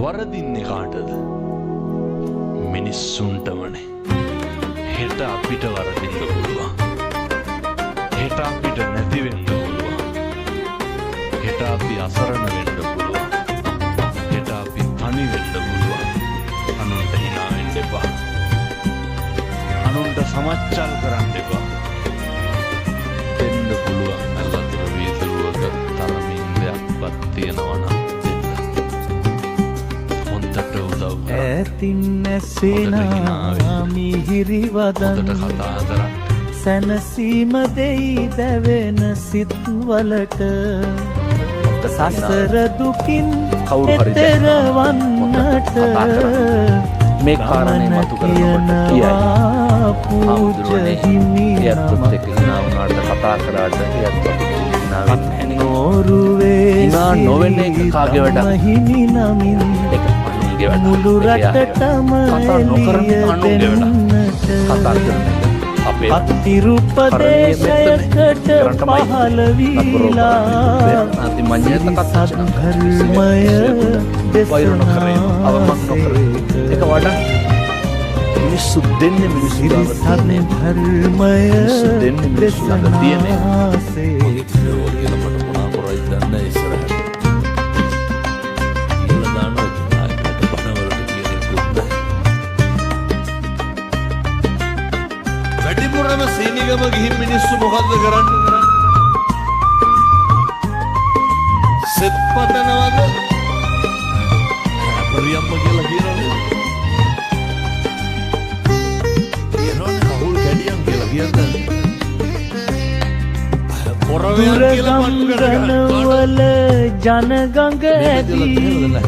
වරදින්නේ කාටද? මිනිස්සුන්ටමනේ. හෙට අපිට වරදින්න පුළුවන්. හෙට අපිට නැති වෙන්න පුළුවන්. හෙට අපි අසරණ වෙන්න පුළුවන්. හෙට අපි තනි වෙන්න පුළුවන්. අනුන්ට hina වෙන්න එපා. අනුන්ට සමච්චල් කරන්න එපා. දෙන්න පුළුවන් අල්ලතර වීදුරුවක තරමින් දෙයක්වත් තියෙනවා නම් ඇතින් නැසෙනා මිහිරි වදන් සැනසීම දෙයි දැවෙන සිත්වලට සසර දුකින් එතරවන්නට මේ කාරණේ මතු කරනකොට කියයි පූජ්‍ය හිමි කතා කරාට නෝරුවේ නොවෙන එක කාගේ වැඩක් හිමි නමින් මුළු රටටම එළියට අපේ අතිරුපදේශයකට පහළ වීලා සද්ධර්මය ඒක වඩා මිනිස්සු දෙන්නේ මිනිස්සු ධර්මය දේශනාසේ සීනිගම ගිහින් මිනිස්සු මොකද්ද කරන්නේ? සෙත් පතනවද? අපරියම්ම කියලා කියනවනේ. කියනවනේ කවුල් කැඩියම් කියලා කියන්නේ. පොරවැයන් කියලා පටු ගංගවල ජනගඟ ඇදී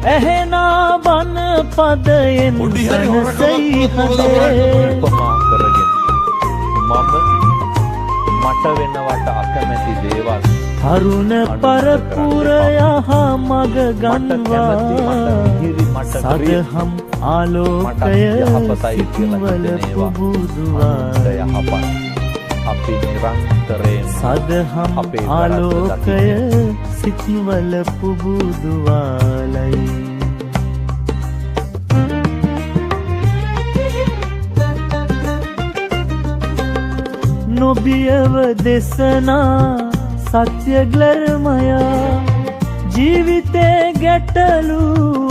ඇහෙනා බන පදයෙන් සනසයි හදේ මට වෙනවට අකමැති දේවල් තරුණ පරපුර යහ මග ගන්වා සදහම් ආලෝකය සිත්වල පුබුදුවා අපි නිරන්තරයෙන් සදහම් ආලෝකය සිත්වල පුබුදුවාලයි නොබියව දෙසනා සත්‍ය ග්ලර්මයා ජීවිතේ ගැටලු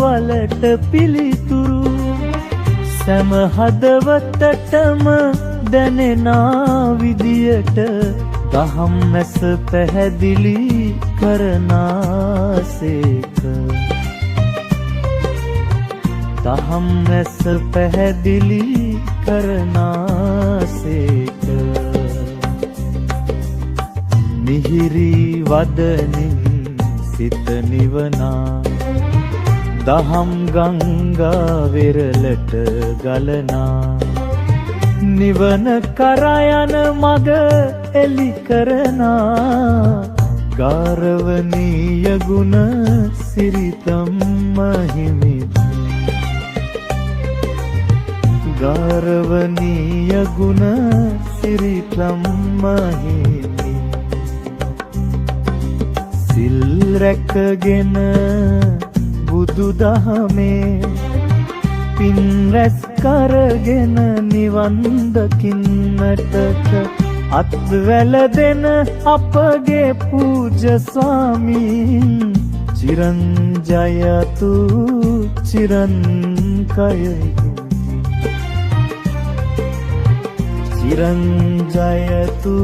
වලට පිළිතුරු සෑම හදවතටම දැනෙනා විදියට දහම් මැස පැහැදිලි කරනාසේක දහම් මැස පැහැදිලි කරනාසේක මිහිරි වදනින් සිත නිවනා දහම් ගංගා වෙරළට ගලනා නිවන කරා යන මග එලි කරනා ගාරවනීය ගුණ සිරිතම් මහිමිත් ගාරවනීය ගුණ සිරිතම් මහිමිත් සිල් රැකගෙන බුදු දහමේ පින් රැස් කරගෙන නිවන් දකින්නට අත්වැල දෙන අපගේ පූජ්‍ය ස්වාමීන් චිරන් ජයතු චිරන් කයකි චිරන් ජයතු